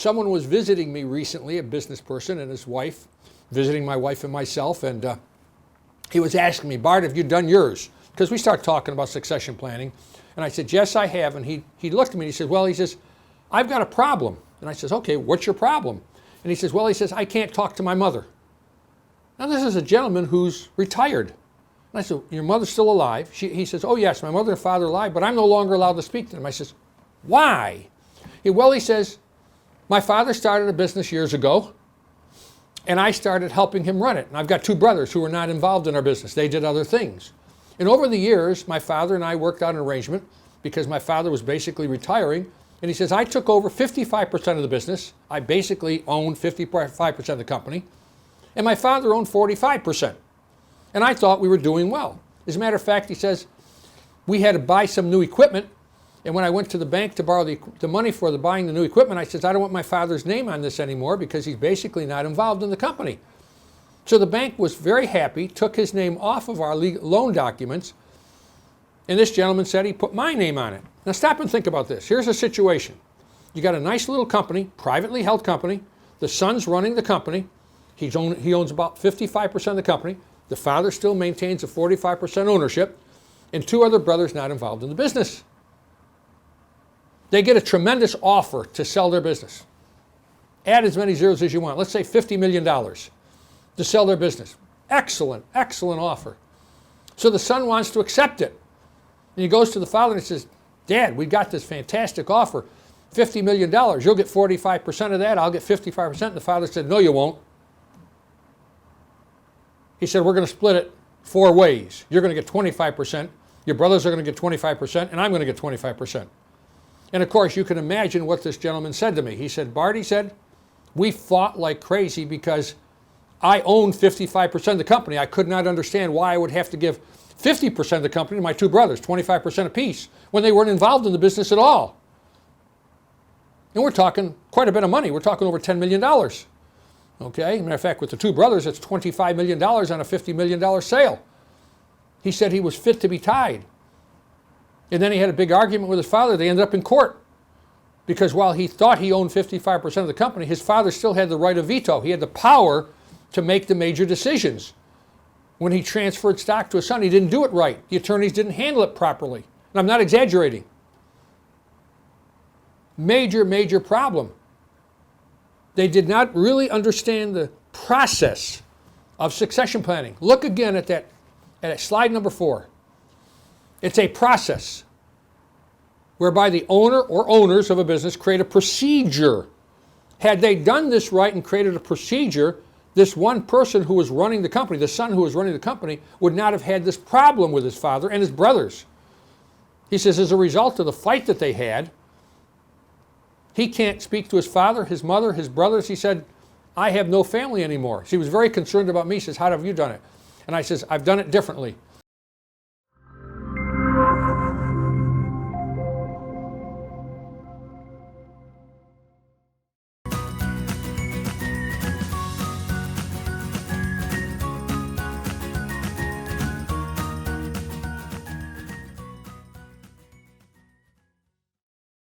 someone was visiting me recently, a business person and his wife, visiting my wife and myself, and he was asking me, Bart, have you done yours? Because we start talking about succession planning. And I said, yes, I have. And he looked at me and he said, well, he says, I've got a problem. And I says, okay, what's your problem? And he says, well, he says, I can't talk to my mother. Now, this is a gentleman who's retired. And I said, your mother's still alive? He says, oh, yes, my mother and father are alive, but I'm no longer allowed to speak to them. I says, why? He says, my father started a business years ago, and I started helping him run it. And I've got two brothers who were not involved in our business. They did other things. And over the years, my father and I worked out an arrangement because my father was basically retiring. And he says, I took over 55% of the business. I basically owned 55% of the company. And my father owned 45%. And I thought we were doing well. As a matter of fact, he says, we had to buy some new equipment. And when I went to the bank to borrow the money for buying the new equipment, I said, I don't want my father's name on this anymore because he's basically not involved in the company. So the bank was very happy, took his name off of our loan documents, and this gentleman said he put my name on it. Now stop and think about this. Here's a situation. You got a nice little company, privately held company. The son's running the company. He owns about 55% of the company. The father still maintains a 45% ownership, and two other brothers not involved in the business. They get a tremendous offer to sell their business. Add as many zeros as you want. Let's say $50 million to sell their business. Excellent, excellent offer. So the son wants to accept it. And he goes to the father and he says, Dad, we got this fantastic offer, $50 million. You'll get 45% of that, I'll get 55%. And the father said, no, you won't. He said, we're going to split it 4 ways. You're going to get 25%, your brothers are going to get 25%, and I'm going to get 25%. And of course, you can imagine what this gentleman said to me. He said, Bart, he said, we fought like crazy because I owned 55% of the company. I could not understand why I would have to give 50% of the company to my two brothers, 25% apiece, when they weren't involved in the business at all. And we're talking quite a bit of money. We're talking over $10 million. Okay? Matter of fact, with the two brothers, it's $25 million on a $50 million sale. He said he was fit to be tied. And then he had a big argument with his father. They ended up in court. Because while he thought he owned 55% of the company, his father still had the right of veto. He had the power to make the major decisions. When he transferred stock to his son, he didn't do it right. The attorneys didn't handle it properly. And I'm not exaggerating. Major, major problem. They did not really understand the process of succession planning. Look again at slide number 4. It's a process whereby the owner or owners of a business create a procedure. Had they done this right and created a procedure, this one person who was running the company, the son who was running the company, would not have had this problem with his father and his brothers. He says as a result of the fight that they had, he can't speak to his father, his mother, his brothers. He said, I have no family anymore. So he was very concerned about me. He says, how have you done it? And I says, I've done it differently.